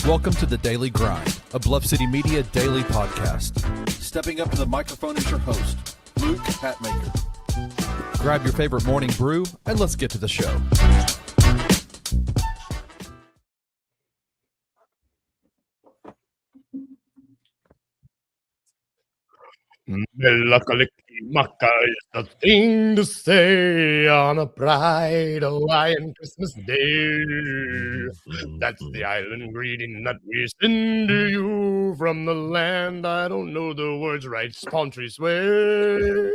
Welcome to The Daily Grind, a Bluff City Media daily podcast. Stepping up to the microphone is your host, Luke Hatmaker. Grab your favorite morning brew and let's get to the show. Melakaliki-maka is the thing to say on a bright Hawaiian Christmas day. That's the island greeting that we send to you from the land. I don't know the words right. It's palm tree sway.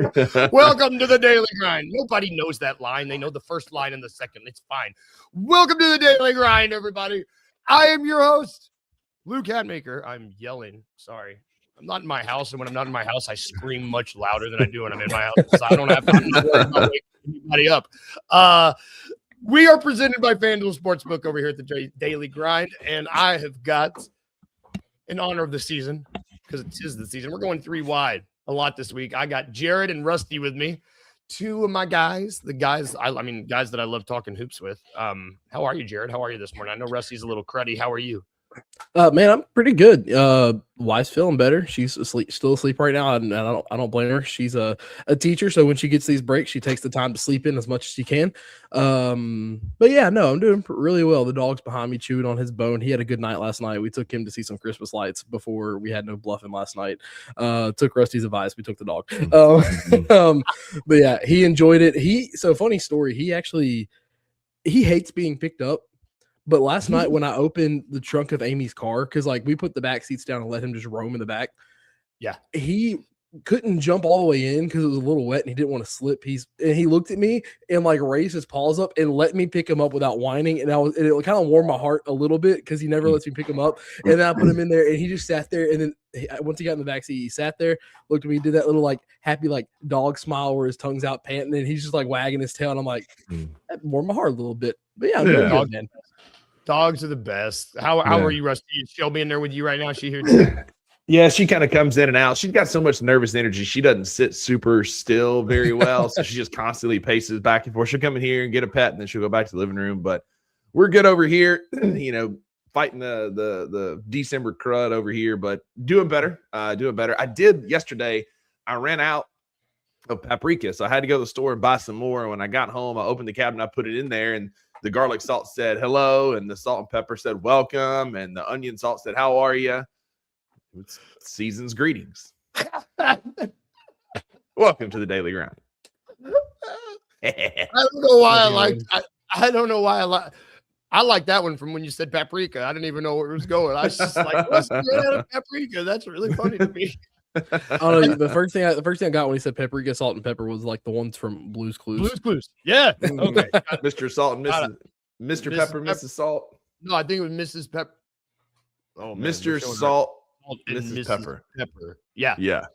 Welcome to the Daily Grind. Nobody knows that line. They know the first line and the second. It's fine. Welcome to the Daily Grind, everybody. I am your host, Luke Hatmaker. I'm yelling. Sorry. I'm not in my house, and when I'm not in my house, I scream much louder than I do when I'm in my house. So I don't have to. I'm not worried about waking anybody up. We are presented by FanDuel Sportsbook over here at the Daily Grind, and I have got, in honor of the season, because it is the season, we're going 3 wide a lot this week. I got Jared and Rusty with me, 2 of my guys, the guys, guys that I love talking hoops with. How are you, Jared? How are you this morning? I know Rusty's a little cruddy. How are you? Man, I'm pretty good. Wife's feeling better. She's still asleep right now, and I don't blame her. She's a teacher, so when she gets these breaks, she takes the time to sleep in as much as she can. But yeah, no, I'm doing really well. The dog's behind me chewing on his bone. He had a good night last night. We took him to see some Christmas lights before we had no bluffing last night. Took Rusty's advice. We took the dog. But yeah, he enjoyed it. So funny story. He hates being picked up. But last night when I opened the trunk of Amy's car, because like we put the back seats down and let him just roam in the back. Yeah. He couldn't jump all the way in because it was a little wet and he didn't want to slip. He looked at me and like raised his paws up and let me pick him up without whining. And it kind of warmed my heart a little bit because he never lets me pick him up. And then I put him in there and he just sat there. And then once he got in the back seat, he sat there, looked at me, did that little like happy like dog smile where his tongue's out panting, and he's just like wagging his tail. And I'm like, that warmed my heart a little bit. But yeah, I'm doing good, man. Dogs are the best. How are you, Rusty? Is Shelby in there with you right now? Is she here too? Yeah, she kind of comes in and out. She's got so much nervous energy. She doesn't sit super still very well, so she just constantly paces back and forth. She'll come in here and get a pet, and then she'll go back to the living room. But we're good over here, fighting the December crud over here, but doing better. I did yesterday. I ran out of paprika, so I had to go to the store and buy some more. And when I got home, I opened the cabinet, I put it in there, and the garlic salt said hello, and the salt and pepper said welcome, and the onion salt said how are you? It's season's greetings. Welcome to the Daily Grind. I don't know why I don't know why I like that one from when you said paprika. I didn't even know where it was going. I was just like, what's the paprika? That's really funny to me. Oh no! The first thing I got when he said paprika, salt, and pepper was like the ones from Blue's Clues. Blue's Clues, yeah. Okay, Mr. Salt and Mr. Pepper, Mrs. Salt. No, I think it was Mrs. Pepper. Oh, man, Mr. Salt, Mrs. Pepper. Yeah, yeah,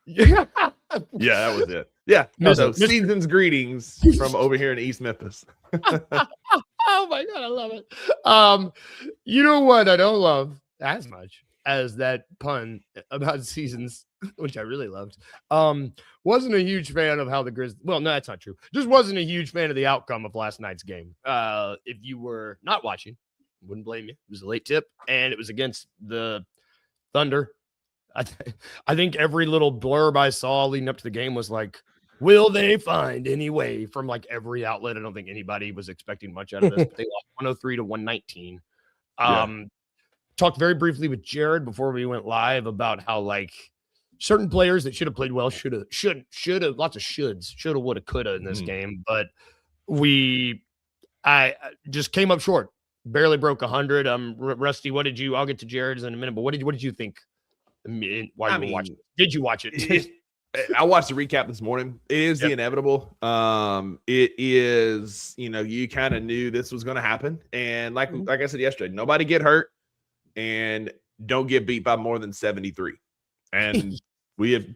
yeah. That was it. Yeah. So season's greetings from over here in East Memphis. Oh my God, I love it. You know what I don't love as much as that pun about seasons, which I really loved. Wasn't a huge fan of how the Grizzlies. Well, no, that's not true. Just wasn't a huge fan of the outcome of last night's game. If you were not watching, wouldn't blame you. It was a late tip, and it was against the Thunder. I think every little blurb I saw leading up to the game was like, will they find any way, from like every outlet? I don't think anybody was expecting much out of this, but they lost 103-119. Talked very briefly with Jared before we went live about how like certain players that should have played well should have lots of shoulds, shoulda, woulda, coulda in this game, but I just came up short, barely broke 100. Rusty, what did you? I'll get to Jared's in a minute, but what did you think? While you were watching? Did you watch it? I watched the recap this morning. It is the inevitable. It is, you kind of knew this was going to happen, and like I said yesterday, nobody get hurt. And don't get beat by more than 73. And we have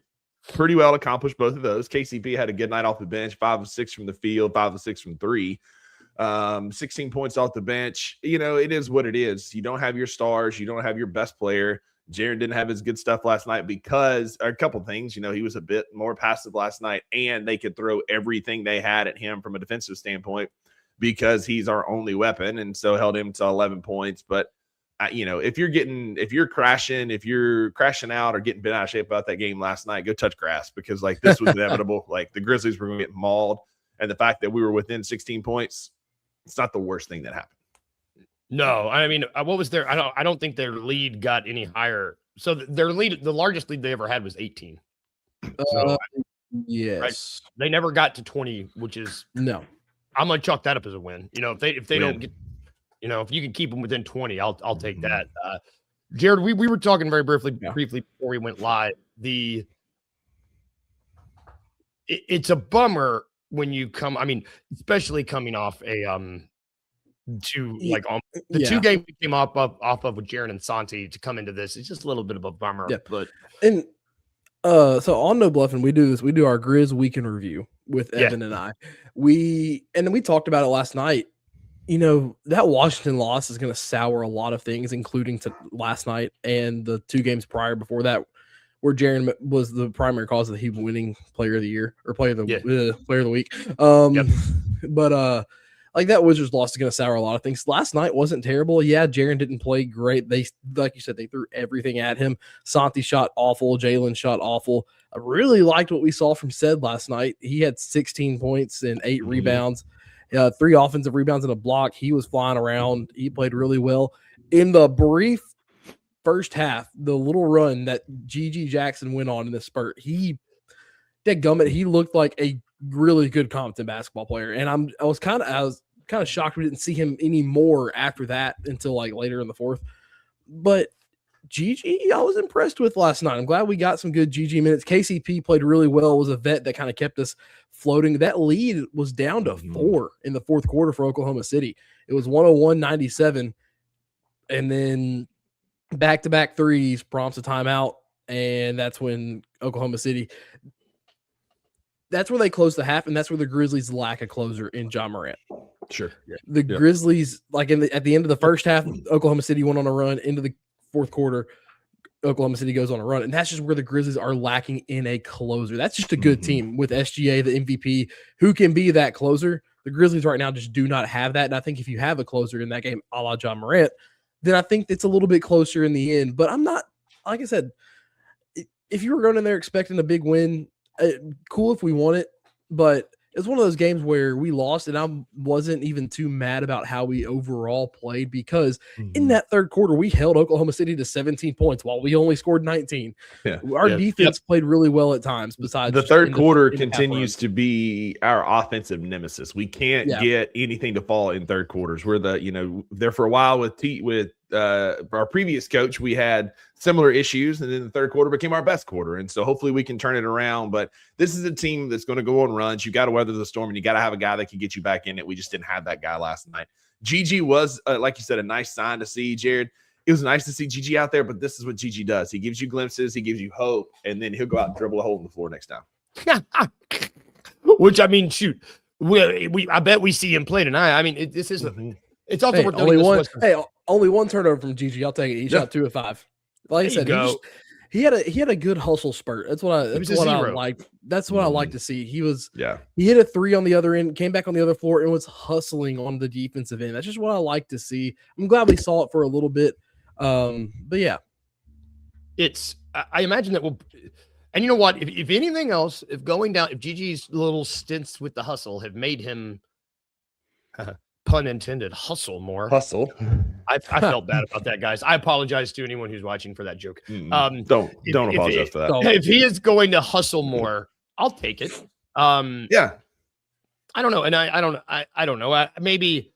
pretty well accomplished both of those. KCP had a good night off the bench, 5 of 6 from the field, 5 of 6 from 3. 16 points off the bench. It is what it is. You don't have your stars. You don't have your best player. Jared didn't have his good stuff last night because a couple things. He was a bit more passive last night, and they could throw everything they had at him from a defensive standpoint because he's our only weapon, and so held him to 11 points. But if you're crashing out or getting bent out of shape about that game last night, go touch grass, because like this was inevitable. Like the Grizzlies were going to get mauled, and the fact that we were within 16 points, it's not the worst thing that happened. No, I mean, what was their? I don't think their lead got any higher. So their lead, the largest lead they ever had was 18. So, yes, right? They never got to 20, which is no. I'm gonna chalk that up as a win. If they don't get, if you can keep them within 20, I'll take that. Jared, we were talking very briefly before we went live. It's a bummer when you come. I mean, especially coming off a two games we came off of with Jaron and Santi to come into this. It's just a little bit of a bummer. Yeah. But so on No Bluffing, we do this. We do our Grizz weekend review with Evan and I. We talked about it last night. That Washington loss is going to sour a lot of things, including to last night and the 2 games prior before that, where Jaron was the primary cause of the Heat winning player of the year or player of the week. But like that Wizards loss is going to sour a lot of things. Last night wasn't terrible. Yeah, Jaron didn't play great. They, like you said, they threw everything at him. Santi shot awful. Jalen shot awful. I really liked what we saw from Sed last night. He had 16 points and 8 rebounds, 3 offensive rebounds and a block. He was flying around. He played really well. In the brief first half, the little run that G.G. Jackson went on in the spurt, he looked like a really good Compton basketball player. And I was kind of shocked we didn't see him anymore after that until like later in the fourth. But GG, I was impressed with last night. I'm glad we got some good GG minutes. KCP played really well. It was a vet that kind of kept us floating. That lead was down to 4 in the fourth quarter for Oklahoma City. It was 101-97. And then back-to-back threes prompts a timeout. And that's when Oklahoma City, that's where they closed the half, and that's where the Grizzlies lack a closer in John Morant. Sure. The Grizzlies, like at the end of the first half, Oklahoma City went on a run. Into the fourth quarter, Oklahoma City goes on a run, and that's just where the Grizzlies are lacking in a closer. That's just a good team with SGA, the MVP, who can be that closer. The Grizzlies right now just do not have that, and I think if you have a closer in that game, a la John Morant, then I think it's a little bit closer in the end. But I'm not, like I said, if you were going in there expecting a big win, cool if we won it, but it's one of those games where we lost, and I wasn't even too mad about how we overall played, because in that third quarter, we held Oklahoma City to 17 points while we only scored 19. Our defense played really well at times. Besides, the third quarter continues to be our offensive nemesis. We can't get anything to fall in third quarters. We're there for a while with our previous coach. We had similar issues, and then the third quarter became our best quarter. And so hopefully we can turn it around. But this is a team that's going to go on runs. You got to weather the storm, and you got to have a guy that can get you back in it. We just didn't have that guy last night. GG was, like you said, a nice sign to see, Jared. It was nice to see GG out there, but this is what GG does. He gives you glimpses, he gives you hope, and then he'll go out and dribble a hole in the floor next time. Which, I mean, shoot, I bet we see him play tonight. I mean, this is it's also worth only one turnover from GG. I'll take it. He shot 2 of 5. Like I said, he had a good hustle spurt. That's what I like. That's what I like to see. He hit a 3 on the other end, came back on the other floor, and was hustling on the defensive end. That's just what I like to see. I'm glad we saw it for a little bit. But yeah, I imagine that and you know what? If anything else, if GG's little stints with the hustle have made him pun intended, hustle more. I felt bad about that, guys. I apologize to anyone who's watching for that joke. Don't apologize for that. If he is going to hustle more, I'll take it. I don't know, and I don't know. Maybe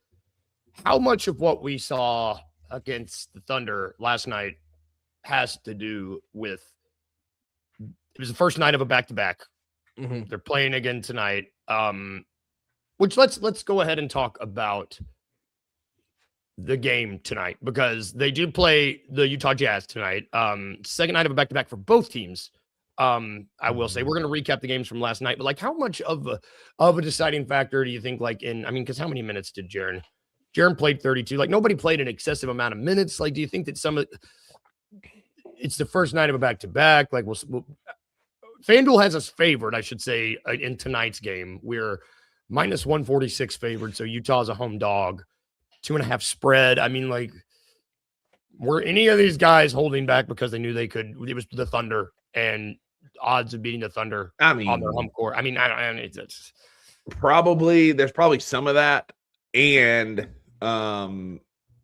how much of what we saw against the Thunder last night has to do with it was the first night of a back-to-back. They're playing again tonight. Which let's go ahead and talk about the game tonight, because they do play the Utah Jazz tonight. Second night of a back-to-back for both teams. I will say we're going to recap the games from last night, but like how much of a deciding factor do you think, because how many minutes did Jaron played 32? Like nobody played an excessive amount of minutes. Like, do you think that it's the first night of a back-to-back? Like FanDuel has us favored, I should say, in tonight's game. We're minus 146 favored, so Utah's a home dog. 2.5 spread. I mean, Were any of these guys holding back because they knew they could? It was the Thunder and odds of beating the Thunder on their home court. I mean, it's probably there's probably some of that, and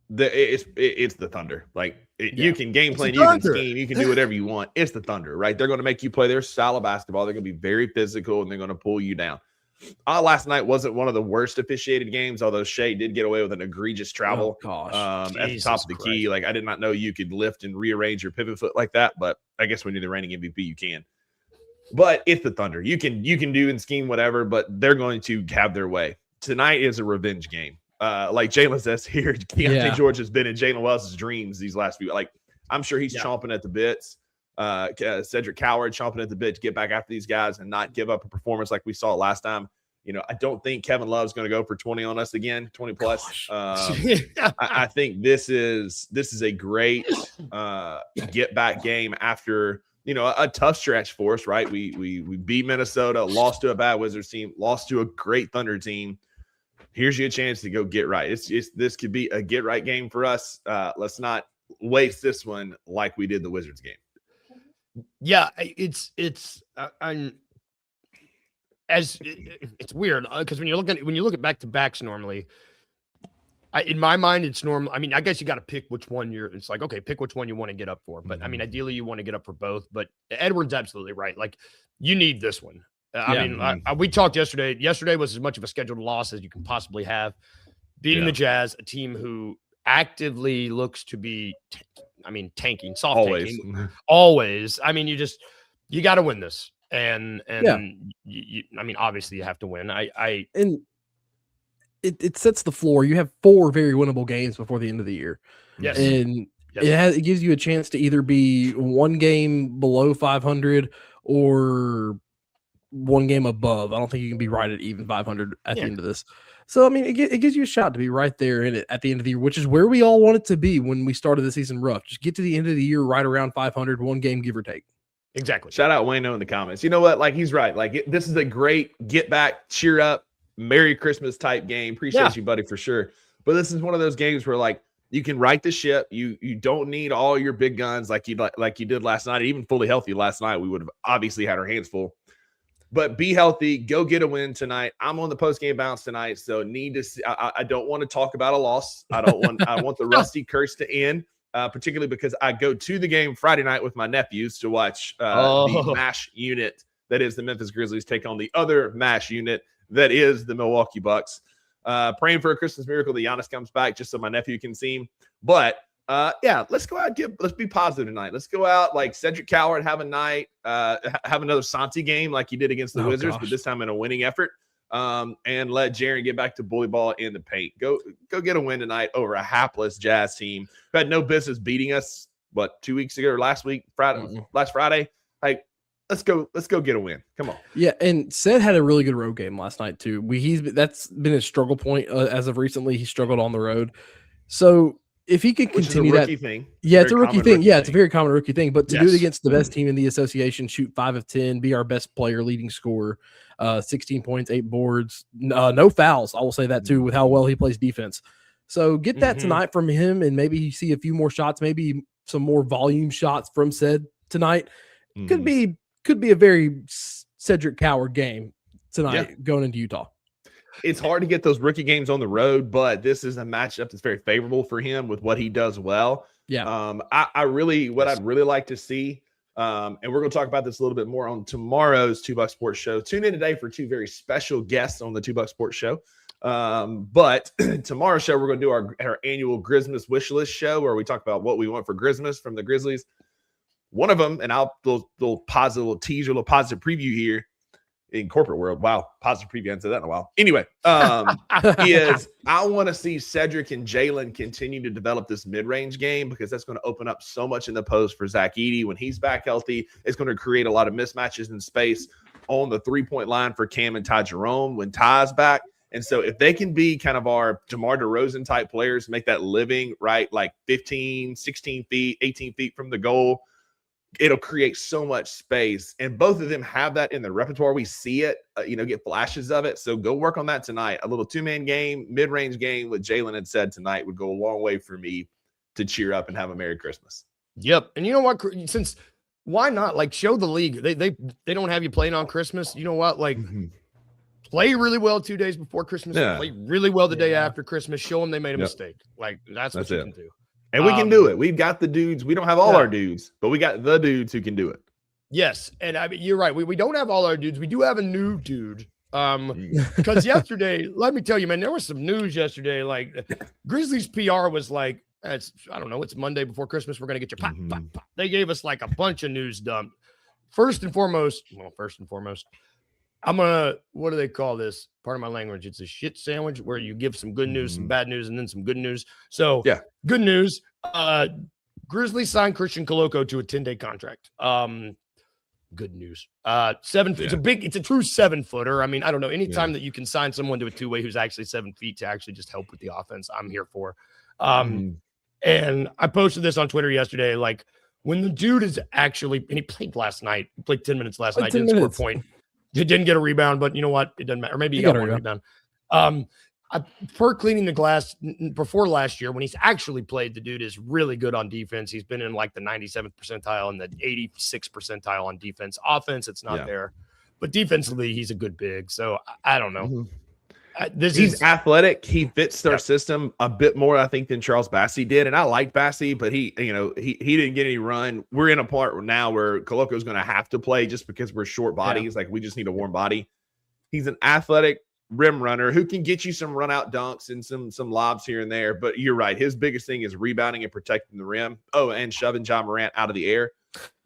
it's the Thunder. Like you can game plan, you can scheme, you can do whatever you want. It's the Thunder, right? They're going to make you play their style of basketball. They're going to be very physical, and they're going to pull you down. Last night wasn't one of the worst officiated games, although Shea did get away with an egregious travel at the top of the key. Like, I did not know you could lift and rearrange your pivot foot like that, but I guess when you're the reigning MVP, you can. But it's the Thunder. You can do and scheme whatever, but they're going to have their way. Tonight is a revenge game. Like Jalen says here, Keontae George has been in Jalen Wells' dreams these last few. Like, I'm sure he's chomping at the bits. Cedric Coward chomping at the bit to get back after these guys and not give up a performance like we saw last time. You know, I don't think Kevin Love's going to go for 20 on us again, 20 plus. I think this is a great get back game after, you know, a tough stretch for us, right? We beat Minnesota, lost to a bad Wizards team, lost to a great Thunder team. Here's your chance to go get right. This could be a get right game for us. Let's not waste this one like we did the Wizards game. Yeah, it's weird because when you look at back to backs normally, in my mind it's normal. I mean, I guess you got to pick which one it's like, okay, pick which one you want to get up for. But I mean, ideally you want to get up for both. But Edward's absolutely right. Like, you need this one. I mean, we talked yesterday. Yesterday was as much of a scheduled loss as you can possibly have. Beating the Jazz, a team who actively looks to be, tanking, tanking. Always. I mean, you got to win this. And you, obviously you have to win. And it sets the floor. You have 4 very winnable games before the end of the year. Yes. And it gives you a chance to either be 1 game below 500 or 1 game above. I don't think you can be right at even 500 at the end of this. So, I mean, it gives you a shot to be right there in it at the end of the year, which is where we all want it to be when we started the season rough. Just get to the end of the year right around 500, 1 game, give or take. Exactly. Shout out Wayno in the comments. You know what? Like, he's right. Like, this is a great get back, cheer up, Merry Christmas type game. Appreciate you, buddy, for sure. But this is one of those games where, like, you can right the ship. You don't need all your big guns like you did last night. Even fully healthy last night, we would have obviously had our hands full. But be healthy. Go get a win tonight. I'm on the post-game bounce tonight, so need to see. I don't want to talk about a loss. I want the rusty curse to end, particularly because I go to the game Friday night with my nephews to watch the MASH unit that is the Memphis Grizzlies take on the other MASH unit that is the Milwaukee Bucks. Praying for a Christmas miracle that Giannis comes back just so my nephew can see him. But let's go out. Let's be positive tonight. Let's go out like Cedric Coward, have a night, have another Santi game like he did against the Wizards, but this time in a winning effort. And let Jaren get back to bully ball in the paint. Go get a win tonight over a hapless Jazz team who had no business beating us. 2 weeks ago or last Friday? Like, let's go get a win. Come on. Yeah, and Seth had a really good road game last night too. That's been his struggle point as of recently. He struggled on the road. So if he could continue that thing. Yeah, it's a rookie thing. Yeah, it's a very common rookie thing. But to do it against the best team in the association, shoot 5 of 10, be our best player, leading scorer, 16 points, 8 boards, no fouls. I will say that too with how well he plays defense. So get that tonight from him, and maybe you see a few more shots, maybe some more volume shots from Ced tonight. Could be a very Cedric Coward game tonight going into Utah. It's hard to get those rookie games on the road, but this is a matchup that's very favorable for him with what he does well. Yeah. I'd really like to see, and we're going to talk about this a little bit more on tomorrow's 2 Buck Sports Show. Tune in today for 2 very special guests on the 2 Buck Sports Show. But tomorrow's show, we're going to do our annual Grizmas wish list show where we talk about what we want for Grizmas from the Grizzlies. One of them, and I'll little positive teaser, little positive preview here in corporate world. Wow, positive preview. I haven't said that in a while. Anyway, is I want to see Cedric and Jalen continue to develop this mid-range game because that's going to open up so much in the post for Zach Edey when he's back healthy. It's going to create a lot of mismatches in space on the 3-point line for Cam and Ty Jerome when Ty's back. And so if they can be kind of our DeMar DeRozan type players, make that living, right, like 15, 16 feet, 18 feet from the goal, it'll create so much space. And both of them have that in their repertoire. We see it, get flashes of it. So go work on that tonight. A little 2-man game, mid-range game with Jalen and Ced tonight would go a long way for me to cheer up and have a Merry Christmas. Yep. And you know what? Since why not like show the league? They don't have you playing on Christmas. You know what? Like play really well 2 days before Christmas. Yeah. Play really well the day after Christmas. Show them they made a mistake. Like that's what you can do. And we can do it. We've got the dudes. We don't have all our dudes, but we got the dudes who can do it. Yes. And I mean, you're right. We don't have all our dudes. We do have a new dude. Because yesterday, let me tell you, man, there was some news yesterday. Like Grizzlies PR was like, I don't know, it's Monday before Christmas. We're going to get your pop. They gave us like a bunch of news dump. First and foremost, I'm going to, what do they call this? Part of my language. It's a shit sandwich where you give some good news, some bad news, and then some good news. So good news. Grizzlies signed Christian Coloco to a 10-day contract. Good news. 7 feet. It's a true 7-footer. I mean, I don't know. Anytime that you can sign someone to a two-way who's actually 7 feet to actually just help with the offense, I'm here for. And I posted this on Twitter yesterday. Like when the dude is actually, and he played last night, he played 10 minutes last night, didn't score a point. He didn't get a rebound, but you know what? It doesn't matter. Or maybe he got one rebound. Per cleaning the glass before last year, when he's actually played, the dude is really good on defense. He's been in like the 97th percentile and the 86th percentile on defense. Offense, it's not there. But defensively, he's a good big. So I don't know. He's athletic. He fits their system a bit more, I think, than Charles Bassey did. And I like Bassey, but he didn't get any run. We're in a part now where Coloco is going to have to play just because we're short bodies. Like we just need a warm body. He's an athletic rim runner who can get you some run out dunks and some lobs here and there. But you're right. His biggest thing is rebounding and protecting the rim. Oh, and shoving John Morant out of the air.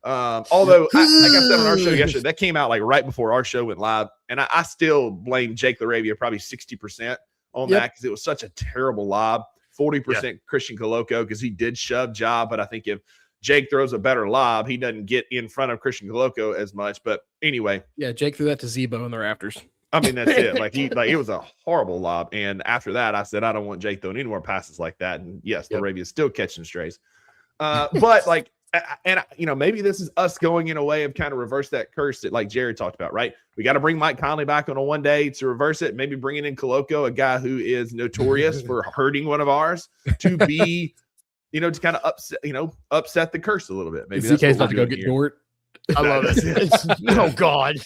Although, like I said on our show yesterday, that came out like right before our show went live. And I still blame Jake LaRavia probably 60% on that because it was such a terrible lob. 40% Christian Coloco because he did shove Ja. But I think if Jake throws a better lob, he doesn't get in front of Christian Coloco as much. But anyway. Yeah, Jake threw that to Zebo in the rafters. I mean, that's it. It was a horrible lob. And after that, I said, I don't want Jake throwing any more passes like that. And yes, LaRavia is still catching strays. But like, and maybe this is us going in a way of kind of reverse that curse that like Jared talked about, right? We got to bring Mike Conley back on a 1 day to reverse it. Maybe bringing in Coloco, a guy who is notorious for hurting one of ours, to be, to kind of upset the curse a little bit. Maybe that's CK's about to go get Dort. I love it. Oh God,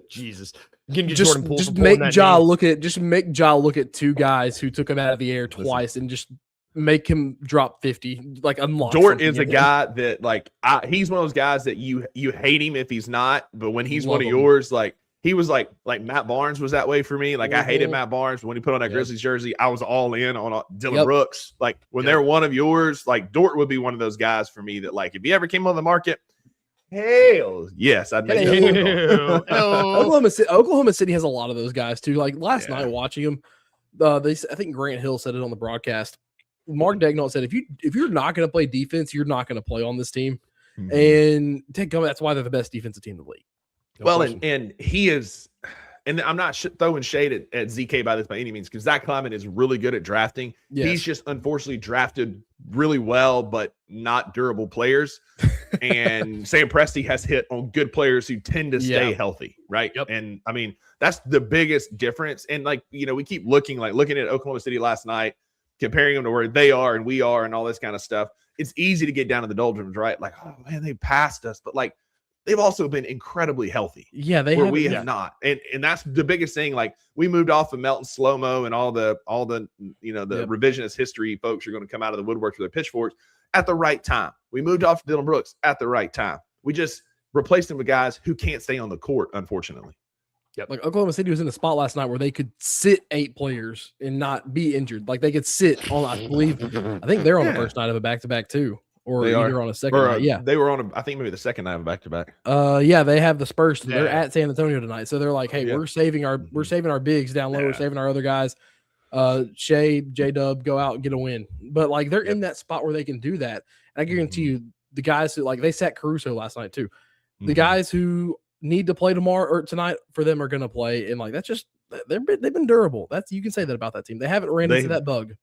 Jesus. Just make Ja look at two guys who took him out of the air twice and just make him drop 50. Like unlock. Dort is a guy that like he's one of those guys that you hate him if he's not, but when he's one of yours, like he was like Matt Barnes was that way for me. Like I hated Matt Barnes, but when he put on that Grizzlies jersey, I was all in on Dylan Brooks. Like when they're one of yours, like Dort would be one of those guys for me that like if he ever came on the market. Hell yes, I'd make Oklahoma City has a lot of those guys too. Like last night watching them, I think Grant Hill said it on the broadcast. Mark Daigneault said, if you're not going to play defense, you're not going to play on this team. And that's why they're the best defensive team in the league. And he is, and I'm not throwing shade at ZK by any means because Zach Kleiman is really good at drafting. Yes. He's just unfortunately drafted really well, but not durable players. And Sam Presti has hit on good players who tend to stay healthy, right? Yep. And I mean, that's the biggest difference. And like, we keep looking at Oklahoma City last night, comparing them to where they are and we are and all this kind of stuff. It's easy to get down to the doldrums, right? Like, oh man, they passed us. But like, they've also been incredibly healthy. Yeah, we have not. And that's the biggest thing. Like we moved off of Melton Slow-Mo and all the revisionist history folks are going to come out of the woodwork with their pitchforks at the right time. We moved off Dylan Brooks at the right time. We just replaced him with guys who can't stay on the court, unfortunately. Yep. Like Oklahoma City was in a spot last night where they could sit 8 players and not be injured. Like they could sit on, I think they're on the first night of a back-to-back too. Or either on a second night. They were on I think maybe the second night of back-to-back. They have the Spurs. They're at San Antonio tonight. So they're like, hey, we're saving our bigs down low. We're saving our other guys. Shea, J-Dub, go out and get a win. But like they're in that spot where they can do that. And I guarantee you, the guys who they sat Caruso last night too. The guys who need to play tomorrow or tonight for them are going to play. And like that's just they've been durable. You can say that about that team. They haven't ran into that bug.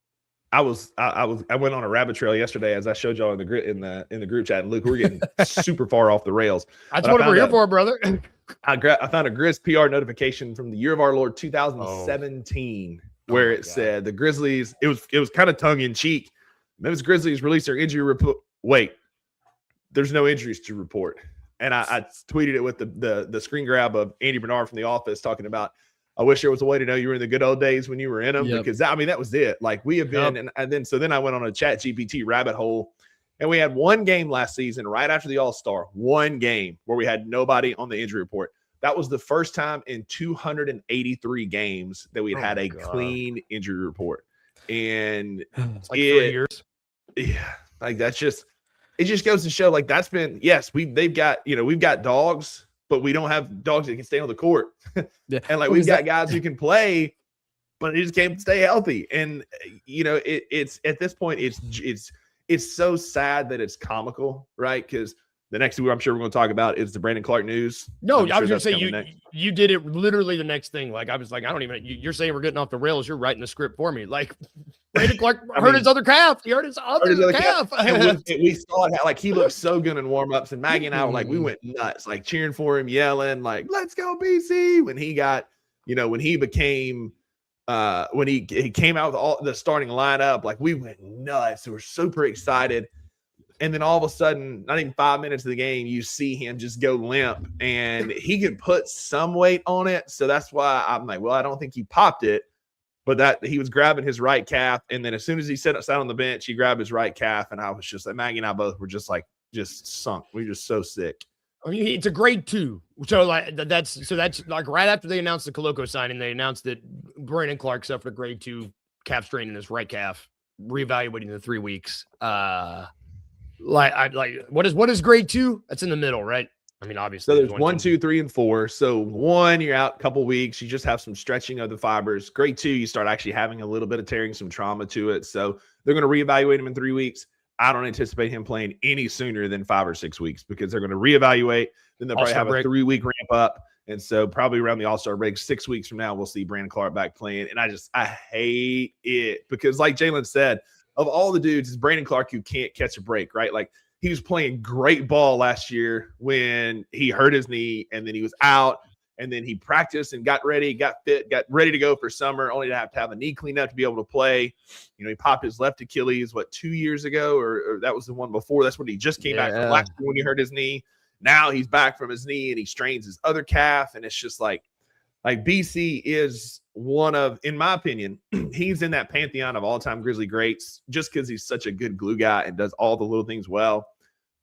I went on a rabbit trail yesterday, as I showed y'all in the group chat. And Luke, we're getting super far off the rails. That's what we're here for, brother. I found a Grizz PR notification from the year of our Lord 2017, where it said the Grizzlies. It was kind of tongue in cheek. Memphis Grizzlies released their injury report. Wait, there's no injuries to report. And I tweeted it with the screen grab of Andy Bernard from The Office talking about, I wish there was a way to know you were in the good old days when you were in them, because that was it. Like we have been, and then I went on a Chat GPT rabbit hole, and we had one game last season right after the All-Star, one game where we had nobody on the injury report. That was the first time in 283 games that we had a clean injury report. And it's like 3 years. Yeah, like that's just, it just goes to show, like that's been, yes, we've got dogs, but we don't have dogs that can stay on the court. And like we've got guys who can play, but they just can't stay healthy. And it's at this point, it's so sad that it's comical, right? Because the next thing I'm sure we're going to talk about is the Brandon Clark news. No, I was going to say you did it literally the next thing. Like I was like, I don't even. You're saying we're getting off the rails. You're writing the script for me. Like Brandon Clark hurt his other calf. He hurt his other calf. we saw it. Like he looked so good in warm-ups, and Maggie and I were like, we went nuts, like cheering for him, yelling, like "Let's go BC!" When he got, when he became. When he came out with all the starting lineup, like we went nuts. We were super excited. And then all of a sudden, not even 5 minutes of the game, you see him just go limp, and he could put some weight on it. So that's why I'm like, well, I don't think he popped it, but that he was grabbing his right calf. And then as soon as he sat on the bench, he grabbed his right calf. And I was just like, Maggie and I both were just sunk. We were just so sick. I mean, it's a grade 2. So that's like right after they announced the Coloco signing, they announced that Brandon Clark suffered a grade 2 calf strain in his right calf, reevaluating in 3 weeks. What is grade 2? That's in the middle, right? I mean, obviously. So there's 1, 2, 3, and 4. So 1, you're out a couple weeks. You just have some stretching of the fibers. Grade 2, you start actually having a little bit of tearing, some trauma to it. So they're going to reevaluate him in 3 weeks. I don't anticipate him playing any sooner than 5 or 6 weeks, because they're going to reevaluate. Then they'll probably have a 3-week ramp up. And so probably around the All-Star break, 6 weeks from now, we'll see Brandon Clark back playing. And I hate it, because like Jalen said, of all the dudes, it's Brandon Clark who can't catch a break, right? Like he was playing great ball last year when he hurt his knee, and then he was out, and then he practiced and got ready, got fit, got ready to go for summer, only to have a knee cleanup to be able to play. He popped his left Achilles, 2 years ago, or that was the one before. That's when he just came back from last year when he hurt his knee. Now he's back from his knee and he strains his other calf. And it's just like BC is one of, in my opinion, he's in that pantheon of all-time Grizzly greats just because he's such a good glue guy and does all the little things well.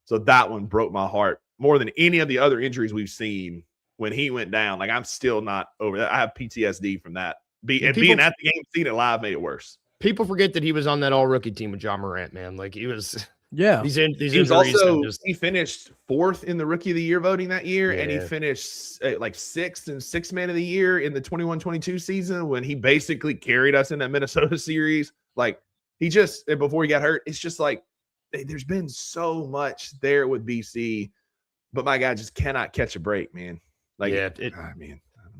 So that one broke my heart more than any of the other injuries we've seen when he went down. Like I'm still not over that. I have PTSD from that. Being at the game, seeing it live made it worse. People forget that he was on that all-rookie team with John Morant, man. Like he was... Yeah, he was also he finished 4th in the Rookie of the Year voting that year, and he finished 6th and 6th man of the year in the 21-22 season when he basically carried us in that Minnesota series. Like he just, before he got hurt, it's just like there's been so much there with BC, but my guy just cannot catch a break, man. Like man, I don't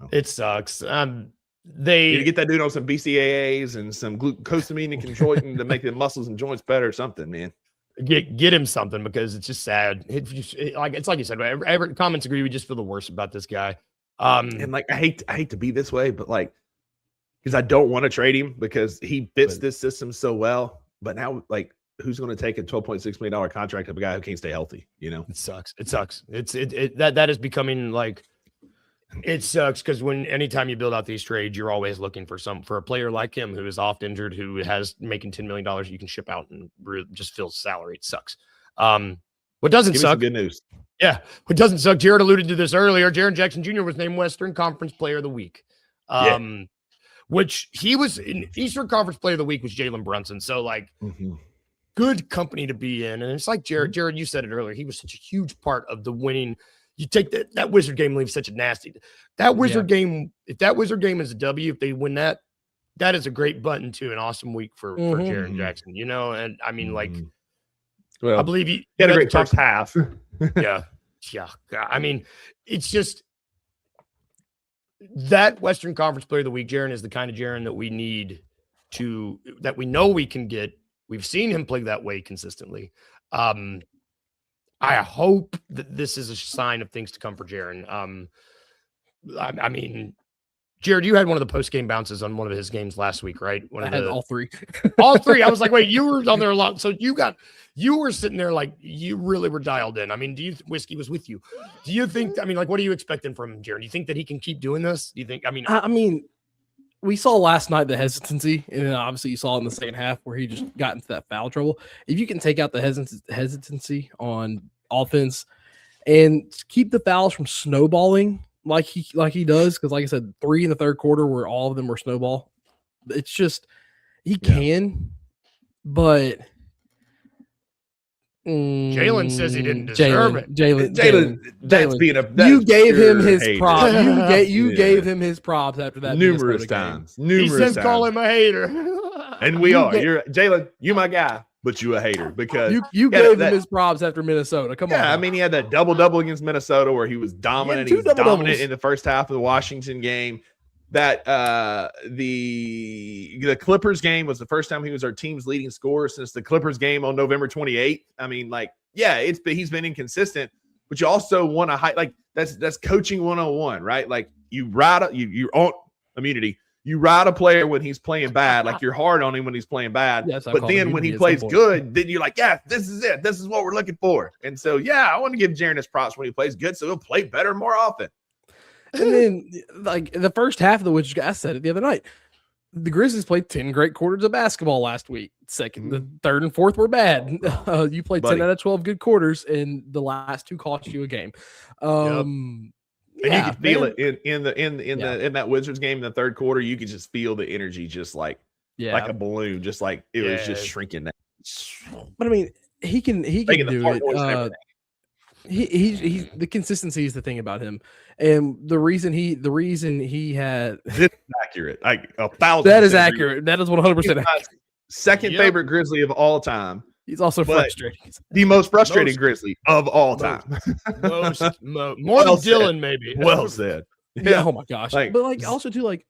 know. It sucks. They need to get that dude on some BCAAs and some glucosamine and chondroitin to make the muscles and joints better or something, man. Get him something, because it's just sad. It's like you said, every comments agree. We just feel the worst about this guy. And like I hate to be this way, but like because I don't want to trade him because he fits this system so well. But now, like, who's going to take a $12.6 million contract of a guy who can't stay healthy? It sucks. That is becoming like. It sucks because anytime you build out these trades, you're always looking for a player like him who is oft injured, who has making $10 million you can ship out and just fills salary. It sucks. What doesn't suck? Good news. Yeah, what doesn't suck? Jared alluded to this earlier. Jaren Jackson Jr. was named Western Conference Player of the Week, which he was in Eastern Conference Player of the Week was Jalen Brunson. So like, good company to be in, and it's like Jared. You said it earlier. He was such a huge part of the winning. You take that Wizard game, leaves such a nasty. That Wizard game, if that Wizard game is a W, if they win that is a great button to an awesome week for Jaren Jackson, and I mean, like, well, I believe he had a great first half. yeah. I mean, it's just that Western Conference Player of the Week. Jaren is the kind of Jaren that we need that we know we can get. We've seen him play that way consistently. I hope that this is a sign of things to come for Jaren. I mean, Jared, you had one of the post-game bounces on one of his games last week, right? I had all three. All three. I was like, wait, you were on there a lot. So you were sitting there like you really were dialed in. I mean, Whiskey was with you. Do you think, I mean, like, what are you expecting from him, Jared? Do you think that he can keep doing this? Do you think, I mean, we saw last night the hesitancy, and then obviously you saw it in the second half where he just got into that foul trouble. If you can take out the hesitancy on offense and keep the fouls from snowballing like he does, because like I said, 3 in the third quarter where all of them were snowball. It's just he can, but Jalen says he didn't deserve it. Jalen, that's you gave him his hater. props. You gave him his props after that numerous times. He says call him a hater, and we are. You're Jalen. You my guy, but you a hater because you gave him his props after Minnesota. Come on. I mean, he had that double against Minnesota where he was dominant. He was dominant in the first half of the Washington game. That the Clippers game was the first time he was our team's leading scorer since the Clippers game on November 28th. I mean, like, yeah, he's been inconsistent, but you also want to like that's coaching 101, right? Like you ride you own immunity. You ride a player when he's playing bad, like you're hard on him when he's playing bad. Yes, but then when he plays good, then you're like, yeah, this is it. This is what we're looking for. And so, yeah, I want to give Jaren his props when he plays good, so he'll play better more often. And then, like the first half of the which I said it the other night, the Grizzlies played 10 great quarters of basketball last week. The third and fourth were bad. You played 10 out of 12 good quarters, and the last 2 cost you a game. And you could feel it in that Wizards game in the third quarter. You could just feel the energy, just like a balloon, just like it was just shrinking down. But I mean, he can do it. He the consistency is the thing about him, and the reason he had this is accurate, like 1,000%. That is accurate. That is 100% accurate. Second favorite Grizzly of all time. He's also frustrating. The most frustrating Grizzly of all time. More than Dylan, maybe. Well said. Yeah. Oh my gosh. But like also too, like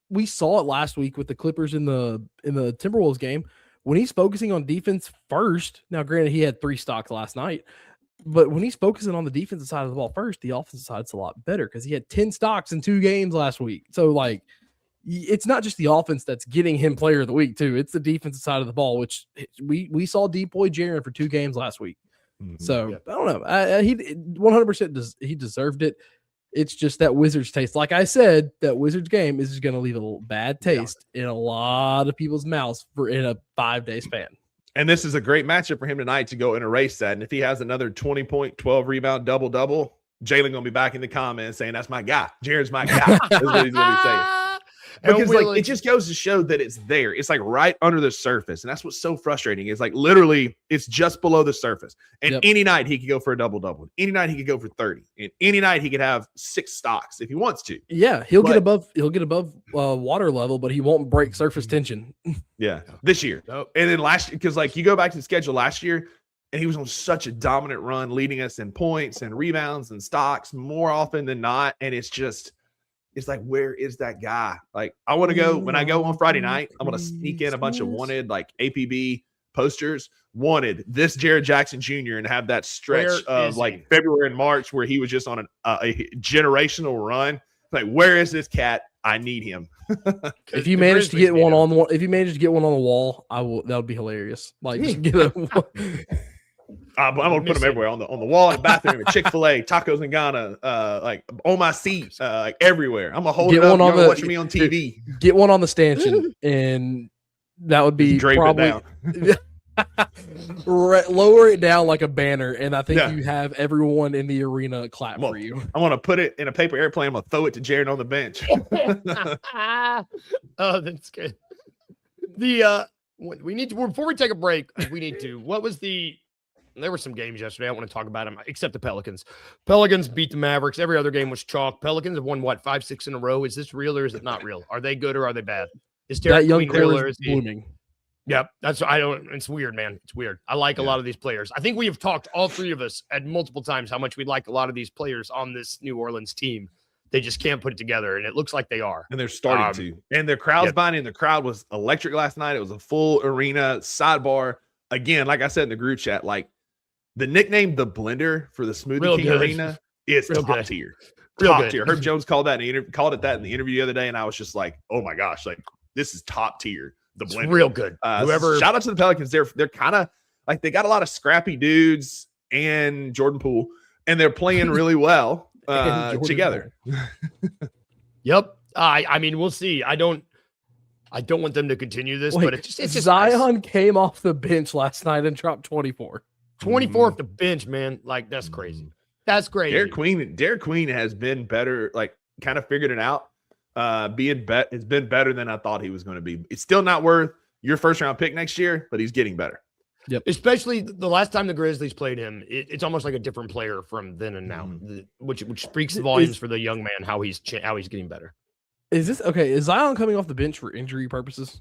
we saw it last week with the Clippers in the Timberwolves game when he's focusing on defense first. Now, granted, he had 3 stocks last night. But when he's focusing on the defensive side of the ball first, the offensive side's a lot better because he had 10 stocks in 2 games last week. So, like, it's not just the offense that's getting him player of the week, too. It's the defensive side of the ball, which we saw deep boy Jaren for 2 games last week. So, I don't know. He 100% he deserved it. It's just that Wizards taste. Like I said, that Wizards game is going to leave a little bad taste in a lot of people's mouths in a 5-day span. And this is a great matchup for him tonight to go and erase that. And if he has another 20-point, 12-rebound, double-double, Jalen going to be back in the comments saying, that's my guy. Jared's my guy. That's what he's going to be saying. Because like it just goes to show that it's there. It's like right under the surface. And that's what's so frustrating. It's like literally it's just below the surface. And any night he could go for a double-double. Any night he could go for 30. And any night he could have 6 stocks if he wants to. Yeah, he'll get above water level, but he won't break surface tension. Yeah, this year. And then last year, because like you go back to the schedule last year, and he was on such a dominant run, leading us in points and rebounds and stocks more often than not. And it's like, where is that guy? Like, I want to go when I go on Friday night, I'm going to sneak in a bunch of wanted, like APB posters, wanted this Jared Jackson Jr. and have that stretch of like February and March where he was just on a generational run. Like, where is this cat? I need him. If you manage to get one on the wall, that would be hilarious. Like, just get I'm gonna put them everywhere on the wall, in the bathroom, Chick-fil-A, Tacos in Ghana, like on my seat, like everywhere. I'm gonna hold it up. You're watching me on TV. Get one on the stanchion, and that would be probably lower it down like a banner, and I think you have everyone in the arena clap for you. I'm gonna put it in a paper airplane. I'm gonna throw it to Jared on the bench. Oh, that's good. We need to before we take a break. We need to. There were some games yesterday. I don't want to talk about them, except the Pelicans. Pelicans beat the Mavericks. Every other game was chalk. Pelicans have won, 5-6 in a row? Is this real or is it not real? Are they good or are they bad? Is that young core is blooming? Yep. It's weird, man. It's weird. I like a lot of these players. I think we have talked, all 3 of us, at multiple times how much we like a lot of these players on this New Orleans team. They just can't put it together, and it looks like they are. And they're starting to. And their crowd's buying in. The crowd was electric last night. It was a full arena. Sidebar. Again, like I said in the group chat, like, the nickname The Blender for the Smoothie King Arena is top tier. top good. tier. Herb Jones called it that in the interview the other day, and I was just like, oh my gosh, like this is top tier. The blender. Real good. Shout out to the Pelicans. They're kind of like they got a lot of scrappy dudes and Jordan Poole, and they're playing really well together. Yep. I mean, we'll see. I don't want them to continue this, but it's just Zion nice. came off the bench last night and dropped 24. 24 off the bench, man. Like that's crazy. That's crazy. Derek Queen has been better, like kind of figured it out. It's been better than I thought he was going to be. It's still not worth your first round pick next year, but he's getting better. Yep. Especially the last time the Grizzlies played him, it's almost like a different player from then and now, which speaks volumes for the young man how he's getting better. Is this okay? Is Zion coming off the bench for injury purposes?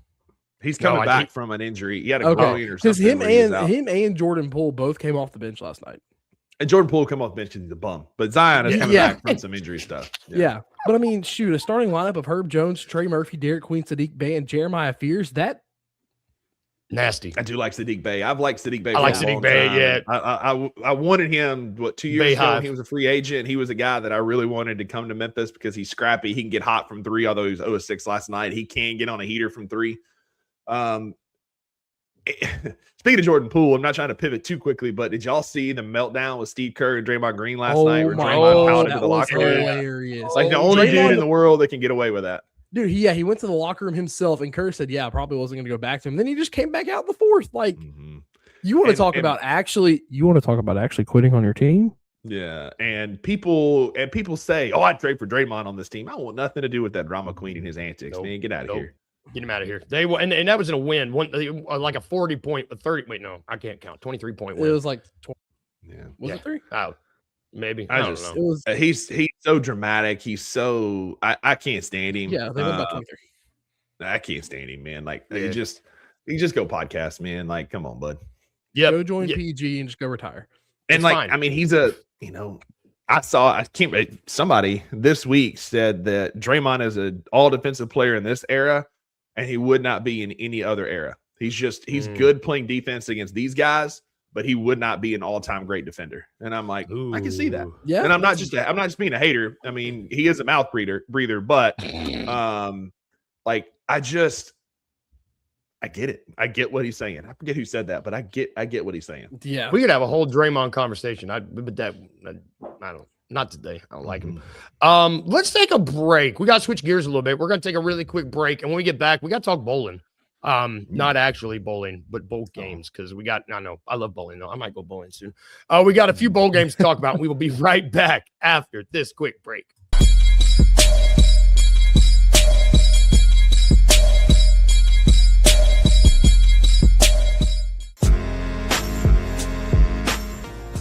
He's coming back from an injury. He had a groin or something. Because him and Jordan Poole both came off the bench last night. And Jordan Poole come off the bench because he's a bum. But Zion is coming back from some injury stuff. Yeah. But I mean, shoot, a starting lineup of Herb Jones, Trey Murphy, Derek Queen, Sadiq Bey, and Jeremiah Fears, that nasty. I do like Sadiq Bey. I've liked Sadiq Bey. I like Sadiq Bey. Yeah. I wanted him 2 years ago. He was a free agent. He was a guy that I really wanted to come to Memphis because he's scrappy. He can get hot from three, although he was 0-6 last night. He can get on a heater from three. Speaking of Jordan Poole, I'm not trying to pivot too quickly, but did y'all see the meltdown with Steve Kerr and Draymond Green last night? Where Draymond pouted to the locker room. Hilarious. Like the only dude in the world that can get away with that. Dude, he went to the locker room himself, and Kerr said, "Yeah, probably wasn't going to go back to him." Then he just came back out in the fourth. Like, you want to talk about actually quitting on your team? Yeah, and people say, "Oh, I'd trade for Draymond on this team." I want nothing to do with that drama queen and his antics. Man, get out of here. Get him out of here. They and that was in a win. Like a 40-point, 30. Wait, no, I can't count. 23-point win. It was like 20. Yeah. Was it 3? Oh, maybe. I don't know. It was, he's so dramatic. He's so I can't stand him. Yeah, they went by 23. I can't stand him, man. Like you just go podcast, man. Like, come on, bud. Yeah, go join PG and just go retire. And fine. I mean, he's somebody this week said that Draymond is an all defensive player in this era, and he would not be in any other era. He's good playing defense against these guys, but he would not be an all-time great defender. And I'm like, I can see that. Yeah. And I'm not just being a hater. I mean, he is a mouth breather, but I get it. I get what he's saying. I forget who said that, but I get what he's saying. Yeah. We could have a whole Draymond conversation. I don't. Not today. I don't like him. Let's take a break. We got to switch gears a little bit. We're going to take a really quick break. And when we get back, we got to talk bowling. Not actually bowling, but bowl games. Because I love bowling though. I might go bowling soon. We got a few bowl games to talk about. We will be right back after this quick break.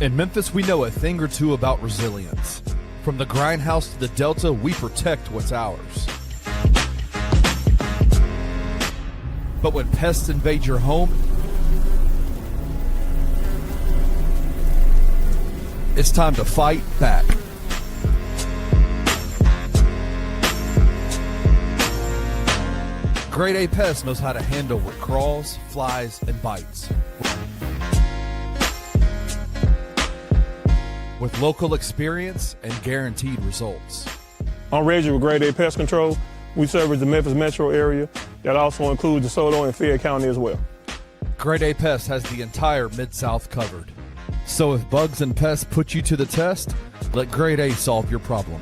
In Memphis, we know a thing or two about resilience. From the grindhouse to the Delta, we protect what's ours. But when pests invade your home, it's time to fight back. Grade A Pest knows how to handle what crawls, flies, and bites. With local experience and guaranteed results. I'm Reggie with Grade A Pest Control. We service the Memphis metro area. That also includes DeSoto and Fayette County as well. Grade A Pest has the entire Mid-South covered. So if bugs and pests put you to the test, let Grade A solve your problem.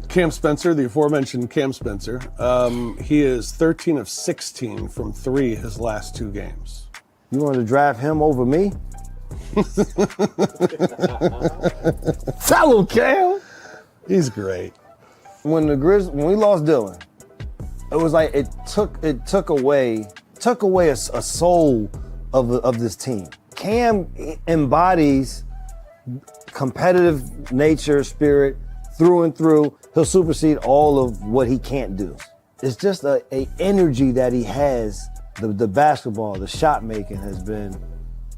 Cam Spencer, the aforementioned Cam Spencer. He is 13 of 16 from 3 his last 2 games. You want to draft him over me? Tell him, Cam. He's great. When we lost Dylan, it was like it took away a soul of this team. Cam embodies competitive nature, spirit through and through. He'll supersede all of what he can't do. It's just a energy that he has. The basketball, the shot making has been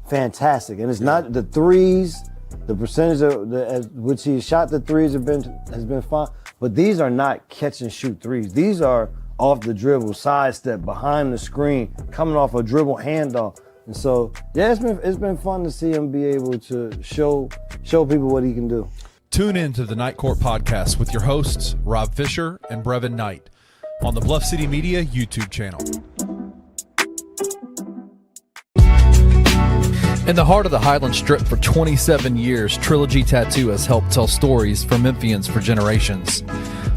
fantastic. And it's not the threes The percentage of at which he shot the threes has been fine, but these are not catch and shoot threes. These are off the dribble, sidestep, behind the screen, coming off a dribble handoff. And so, yeah, it's been fun to see him be able to show people what he can do. Tune in to the Night Court podcast with your hosts, Rob Fisher and Brevin Knight, on the Bluff City Media YouTube channel. In the heart of the Highland Strip for 27 years, Trilogy Tattoo has helped tell stories for Memphians for generations.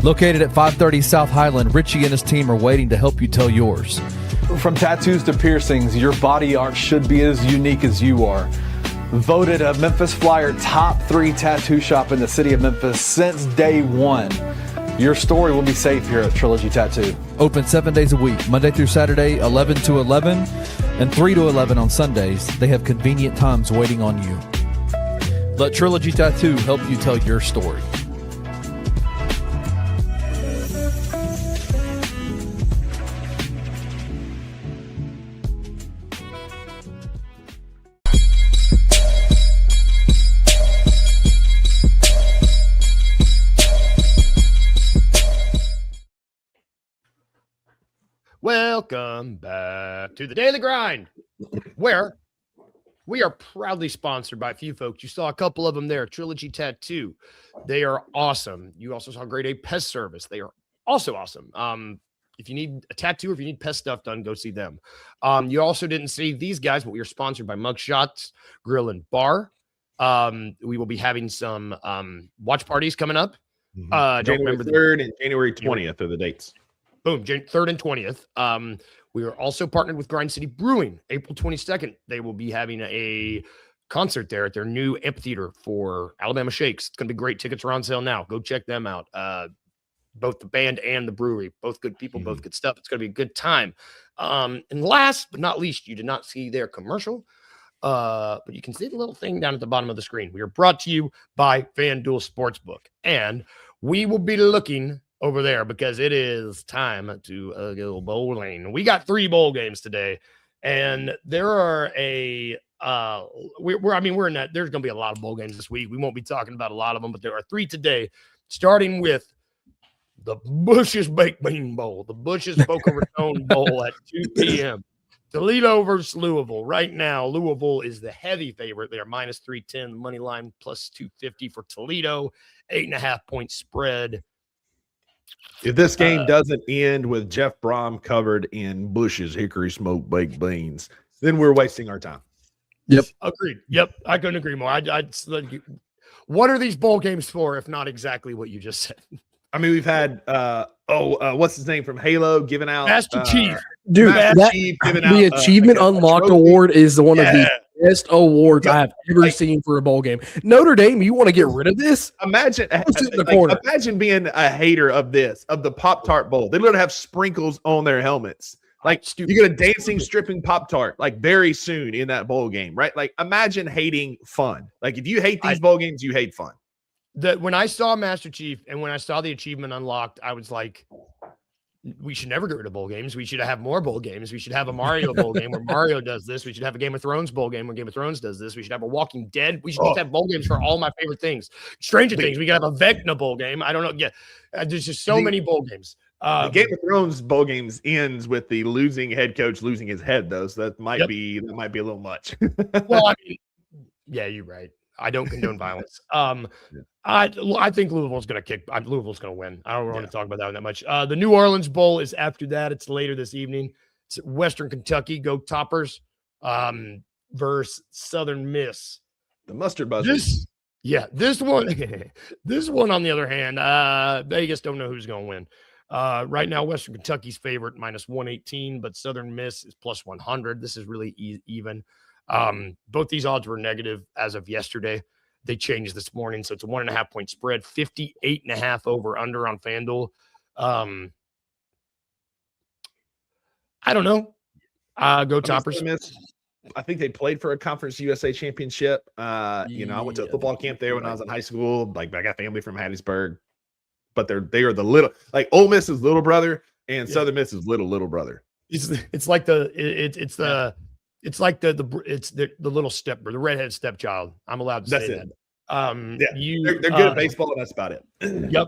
Located at 530 South Highland, Richie and his team are waiting to help you tell yours. From tattoos to piercings, your body art should be as unique as you are. Voted a Memphis Flyer top 3 tattoo shop in the city of Memphis since day one. Your story will be safe here at Trilogy Tattoo. Open 7 days a week, Monday through Saturday, 11 to 11, and 3 to 11 on Sundays. They have convenient times waiting on you. Let Trilogy Tattoo help you tell your story. Welcome back to the Daily Grind, where we are proudly sponsored by a few folks. You saw a couple of them there, Trilogy Tattoo. They are awesome. You also saw Grade A Pest Service. They are also awesome. If you need a tattoo or if you need pest stuff done, go see them. You also didn't see these guys, but we are sponsored by Mugshots Grill and Bar. We will be having some watch parties coming up. January 3rd and January 20th are the dates. Boom, 3rd and 20th. We are also partnered with Grind City Brewing. April 22nd, they will be having a concert there at their new amphitheater for Alabama Shakes. It's going to be great. Tickets are on sale now. Go check them out. Both the band and the brewery, both good people, both good stuff. It's going to be a good time. And last but not least, you did not see their commercial, but you can see the little thing down at the bottom of the screen. We are brought to you by FanDuel Sportsbook, and we will be looking over there because it is time to go bowling. We got 3 bowl games today, and there are we're in that. There's going to be a lot of bowl games this week. We won't be talking about a lot of them, but there are 3 today, starting with the Bush's Baked Bean Bowl, the Bush's Boca Raton Bowl at 2 p.m. Toledo versus Louisville. Right now, Louisville is the heavy favorite. They are minus 310, money line plus 250 for Toledo, 8.5-point spread. If this game doesn't end with Jeff Brom covered in Bush's hickory smoked baked beans, then we're wasting our time. Yep. Agreed. Yep. I couldn't agree more. What are these bowl games for, if not exactly what you just said? I mean, we've had, what's his name from Halo giving out? Master Chief. Dude, the Achievement Unlocked Award is one of the best awards I have ever seen for a bowl game. Notre Dame, you want to get rid of this? Imagine being a hater of the Pop-Tart Bowl. They literally have sprinkles on their helmets. Like, you get a dancing, stripping Pop-Tart, like, very soon in that bowl game, right? Like, imagine hating fun. Like, if you hate these bowl games, you hate fun. When I saw Master Chief and when I saw the Achievement Unlocked, I was like, we should never get rid of bowl games. We should have more bowl games. We should have a Mario bowl game where Mario does this. We should have a Game of Thrones bowl game where Game of Thrones does this. We should have a Walking Dead. We should just have bowl games for all my favorite things. Stranger Things. We could have a Vecna bowl game. I don't know. Yeah, there's just so many bowl games. The Game of Thrones bowl games ends with the losing head coach losing his head, though. So that might be a little much. Well, I mean, yeah, you're right. I don't condone violence. I think Louisville's going to win. I don't want to talk about that much. The New Orleans Bowl is after that. It's later this evening. It's Western Kentucky. Go Toppers versus Southern Miss. The mustard buzzers. This one on the other hand, Vegas don't know who's going to win. Right now, Western Kentucky's favorite minus 118, but Southern Miss is plus 100. This is really even. Both these odds were negative as of yesterday. They changed this morning, so it's a 1.5-point spread, 58.5 over under on FanDuel. I don't know. Go Toppers. I think they played for a Conference USA championship. I went to a football camp there when I was in high school. Like, I got family from Hattiesburg, but they are the little, like, Ole Miss is little brother and Southern Miss is little brother. It's like the little step, or the redhead stepchild. I'm allowed to say that. They're good at baseball, and that's about it. Yep.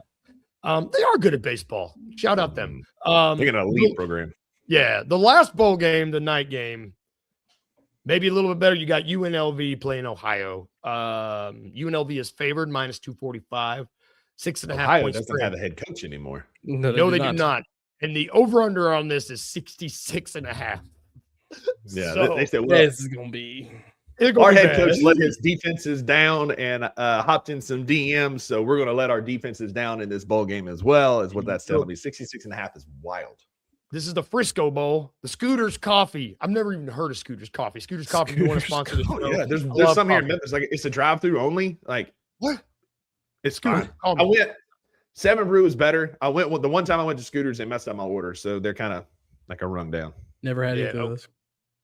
They are good at baseball. Shout out them. They're an elite program. Yeah, the last bowl game, the night game, maybe a little bit better. You got UNLV playing Ohio. UNLV is favored minus 245, 6.5 Ohio points. doesn't have a head coach anymore. No, they do not. And the over/under on this is 66.5. Yeah, So, they said, well, This is gonna be. our head coach let his defenses down and hopped in some DMs, so we're going to let our defenses down in this bowl game as well, is what that's telling me. 66.5 is wild. This is the Frisco Bowl. The Scooters Coffee. I've never even heard of Scooters Coffee. Scooters Coffee, you want to sponsor this show? Yeah, there's I love some here in coffee. Memphis. Like, it's a drive-through only. Like, What? it's Scooters. fine. Call I me. went. 7 Brew is better. I went the one time I went to Scooters, they messed up my order, so they're kind of like a rundown. Never had Yeah, any of those.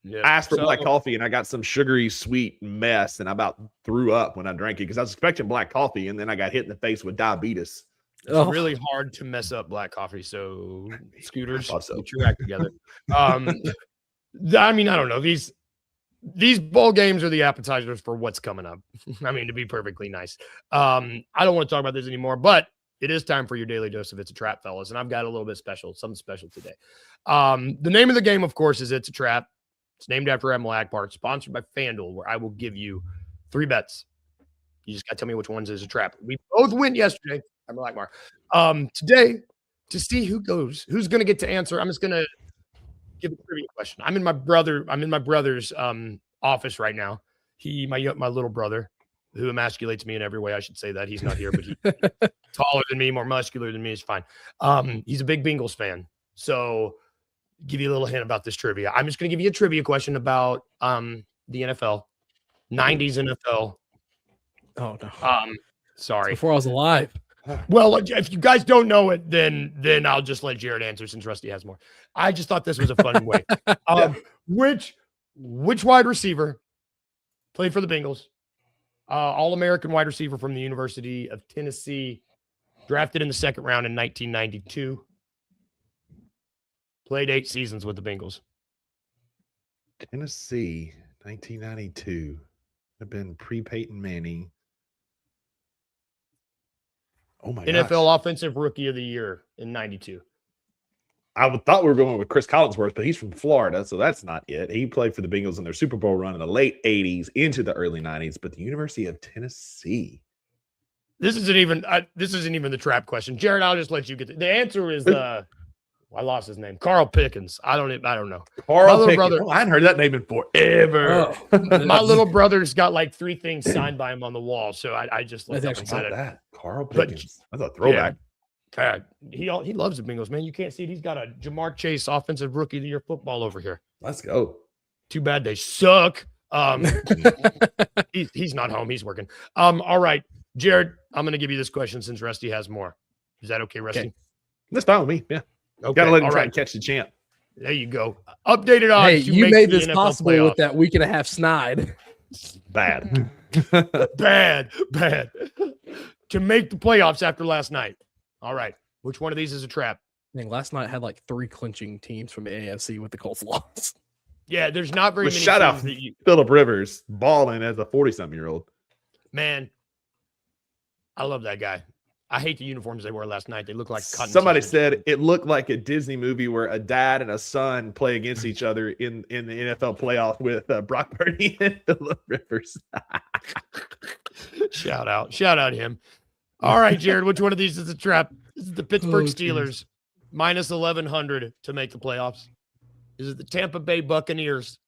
Yeah. I asked for So- black coffee, and I got some sugary sweet mess, and I about threw up when I drank it because I was expecting black coffee, and then I got hit in the face with diabetes. It's Oh. really hard to mess up black coffee. So Scooters, thought so. get your act together. I mean, I don't know. These bowl games are the appetizers for what's coming up. I mean, to be perfectly nice. I don't want to talk about this anymore, but it is time for your daily dose of It's a Trap, fellas. And I've got a little bit special, something special today. The name of the game, of course, is It's a Trap. It's named after Emil Agpart, sponsored by FanDuel, where I will give you 3 bets. You just got to tell me which ones is a trap. We both went yesterday. I'm Blackmar. Today, to see who's going to get to answer, I'm just going to give a trivia question. I'm in my brother's office right now. My little brother, who emasculates me in every way. I should say that. He's not here, but he's taller than me, more muscular than me. It's fine. He's a big Bengals fan. So give you a little hint about this trivia. I'm just going to give you a trivia question about the NFL, 90s NFL. Oh no. Sorry. Before I was alive. Well, if you guys don't know it, then I'll just let Jared answer since Rusty has more. I just thought this was a fun way. Which wide receiver played for the Bengals? All-American wide receiver from the University of Tennessee, drafted in the 2nd round in 1992. Played 8 seasons with the Bengals. Tennessee, 1992. Have been pre-Peyton Manning. Oh my NFL gosh. Offensive Rookie of the Year in 92. I thought we were going with Chris Collinsworth, but he's from Florida, so that's not it. He played for the Bengals in their Super Bowl run in the late 80s into the early 90s, but the University of Tennessee. This isn't even the trap question. Jared, I'll just let you get the answer is I lost his name. Carl Pickens. I don't know. Carl little Pickens. brother- Oh, I hadn't heard that name in forever. Oh. My little brother's got like 3 things signed by him on the wall, so I just looked That's up and actually said About it. that. Carl But- Pickens. That's a throwback. He loves the Bengals, man. You can't see it. He's got a Jamar Chase Offensive Rookie of the Year football over here. Let's go. Too bad they suck. He's not home. He's working. All right, Jared, I'm going to give you this question since Rusty has more. Is that okay, Rusty? Okay. That's fine with me. Yeah. Okay. Got to let him all try right. and catch the champ. There you go. Updated odds. Hey, to you make made the this NFL possible playoffs. with that week and a half snide. Bad. Bad. To make the playoffs after last night. All right. Which one of these is a trap? I think last night had like 3 clinching teams from the AFC with the Colts loss. Yeah, there's not very But many. shout out teams that you, Phillip Rivers balling as a 40-something-year-old. man. I love that guy. I hate the uniforms they wore last night. They look like cotton. Somebody t-shirts. said it looked like a Disney movie where a dad and a son play against each other in the NFL playoff with Brock Purdy and Phillip Rivers. Shout out him. All right, Jared, which one of these is a trap? Is it the Pittsburgh Oh, Steelers minus 1,100 to make the playoffs? Is it the Tampa Bay Buccaneers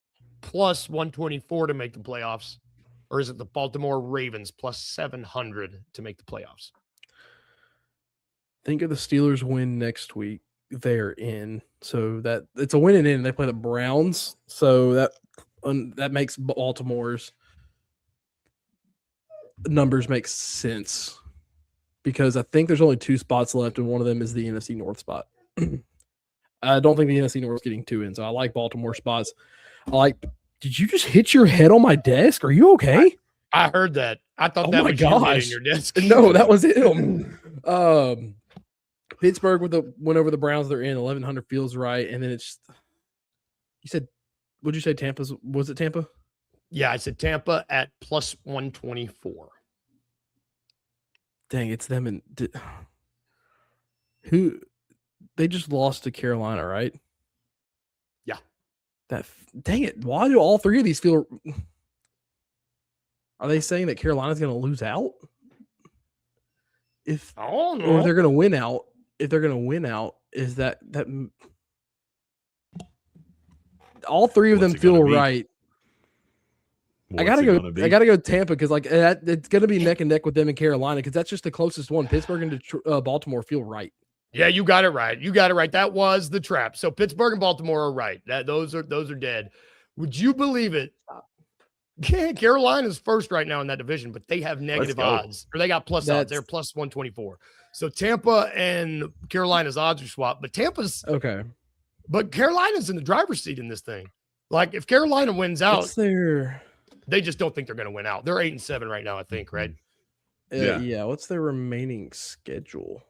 plus 124 to make the playoffs? Or is it the Baltimore Ravens plus 700 to make the playoffs? Think of the Steelers win next week. They're in. So that it's a win and in. They play the Browns. So that makes Baltimore's numbers make sense. Because I think there's only 2 spots left, and one of them is the NFC North spot. I don't think the NFC North is getting 2 in, so I like Baltimore spots. Did you just hit your head on my desk? Are you okay? I heard that. I thought Oh that my was you hitting gosh. your desk. No, that was him. Pittsburgh went over the Browns. They're in 1,100 feels right, and then it's. You said, what'd you say? Was it Tampa? Yeah, I said Tampa at plus 124. Dang, it's them and who they just lost to Carolina, right? Yeah. Dang it. Why do all three of these feel? Are they saying that Carolina's going to lose out? I don't know. Or they're going to win out? If they're going to win out, is that all three of What's them it gonna feel be? right? I What's it gotta gonna be? go Tampa because like it's gonna be neck and neck with them in Carolina because that's just the closest one. Pittsburgh and Baltimore feel right. Yeah, you got it right. That was the trap. So Pittsburgh and Baltimore are right. Those are dead. Would you believe it? Carolina's first right now in that division, but they have negative go. odds, or they got plus odds. They're plus 124. So Tampa and Carolina's odds are swapped, but Okay. But Carolina's in the driver's seat in this thing. Like if Carolina wins out, they just don't think they're going to win out. They're 8-7 right now, I think, right? Yeah. What's their remaining schedule?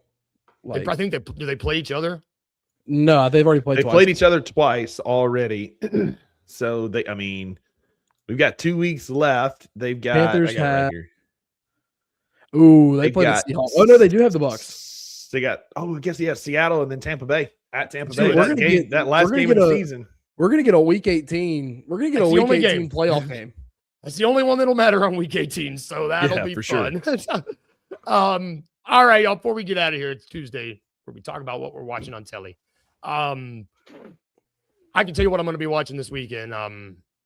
Like, I think do they play each other? No, they've already played. They twice. played each other twice already. So we've got 2 weeks left. They've got Panthers right here. Ooh, they They've play the got- Seahawks. Oh no, they do have the Bucks. They got I guess Seattle and then Tampa Bay at Tampa Dude, Bay. we're gonna get- That last we're gonna game of get the a- season. We're gonna get a week 18. We're gonna get That's a the week only 18 game. playoff game. That's the only one that'll matter on week 18. So that'll be for sure. fun. All right, y'all. Before we get out of here, it's Tuesday where we talk about what we're watching on telly. I can tell you what I'm going to be watching this weekend.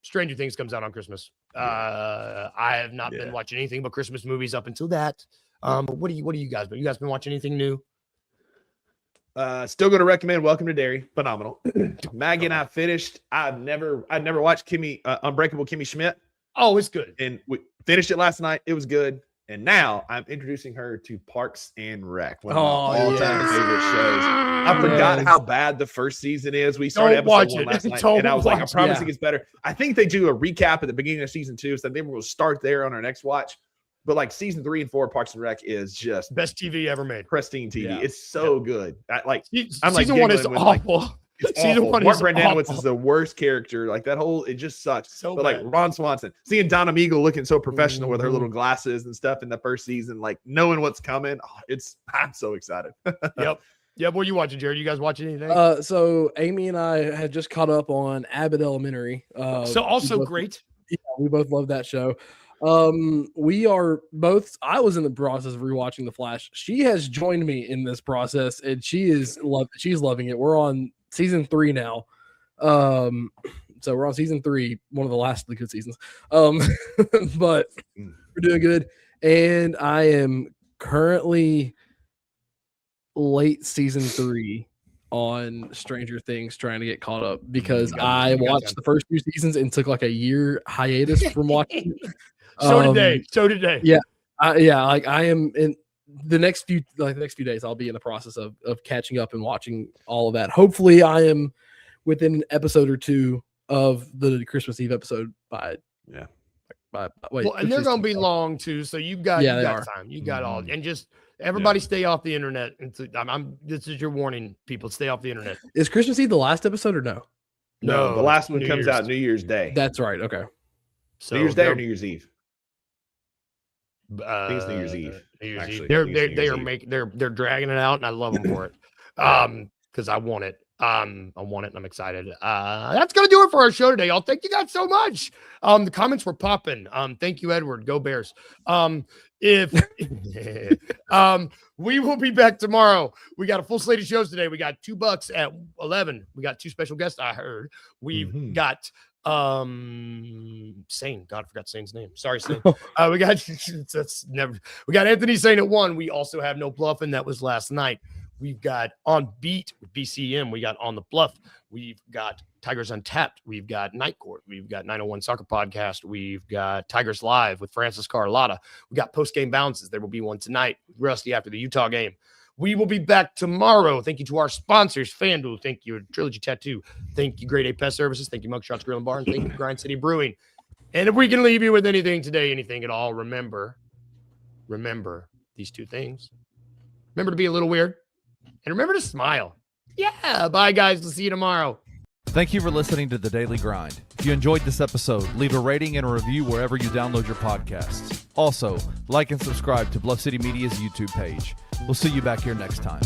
Stranger Things comes out on Christmas. I have not been watching anything but Christmas movies up until that. But what do you guys? But you guys been watching anything new? Still going to recommend Welcome to Derry. Phenomenal. Maggie and I finished. I'd never watched Unbreakable Kimmy Schmidt, Oh, it's good. and we finished it last night. It was good. And now I'm introducing her to Parks and Rec, one of my all-time favorite shows. I forgot how bad the first season is. We started Don't watch episode 1 it. last night, Don't and I was like, I watch it. promise it gets better. I think they do a recap at the beginning of season 2, so I think we'll start there on our next watch. But like season 3 and 4, Parks and Rec is just Best TV ever made. pristine TV. Yeah. It's so good. I'm like Season 1 is giggling when, like, awful. it's Season awful. 1 Mark is Brendanawicz awful. is the worst character. Like that whole, it just sucks. So but like bad. Ron Swanson, seeing Donna Meagle looking so professional with her little glasses and stuff in the first season, like knowing what's coming. I'm so excited. Yep. What are you watching, Jared? You guys watching anything? So Amy and I had just caught up on Abbott Elementary. So also great. Yeah, we both love that show. We are both. I was in the process of rewatching The Flash. She has joined me in this process, and she's loving it. We're on season 3 now. So we're on season 3, one of the last of the good seasons. But we're doing good, and I am currently late season 3 on Stranger Things, trying to get caught up because I watched the first 2 seasons and took like a year hiatus from watching. So did they. Yeah. Like I am in the next few days, I'll be in the process of catching up and watching all of that. Hopefully I am within an episode or 2 of the Christmas Eve episode wait, Well, and they're going to be long too. So you got time. You got all, and just everybody stay off the internet. This is your warning, people. Stay off the internet. Is Christmas Eve the last episode or no? No, the last one New comes Year's. out New Year's Day. That's right. Okay. So New Year's Day or they're- New Year's Eve? I think it's New Year's Eve. New Year's actually. Eve. I think it's New They Year's are Eve. making they're dragging it out, and I love them for it. Because I want it. I want it, and I'm excited. That's gonna do it for our show today, y'all. Thank you guys so much. The comments were popping. Thank you, Edward. Go Bears. If we will be back tomorrow. We got a full slate of shows today. We got $2 at 11. We got 2 special guests. I heard we've got Sane. God, I forgot Sane's name. Sorry, Sane. We got we got Anthony Sane at 1. We also have No Bluffing. That was last night. We've got On Beat with BCM. We got On the Bluff. We've got Tigers Untapped. We've got Night Court. We've got 901 Soccer Podcast. We've got Tigers Live with Francis Carlotta. We got post game bounces. There will be one tonight, Rusty, after the Utah game. We will be back tomorrow. Thank you to our sponsors, FanDuel. Thank you, Trilogy Tattoo. Thank you, Grade A Pest Services. Thank you, Mugshots Grill and Bar. And thank you, Grind City Brewing. And if we can leave you with anything today, anything at all, remember these 2 things. Remember to be a little weird. And remember to smile. Yeah. Bye, guys. We'll see you tomorrow. Thank you for listening to The Daily Grind. If you enjoyed this episode, leave a rating and a review wherever you download your podcasts. Also, like and subscribe to Bluff City Media's YouTube page. We'll see you back here next time.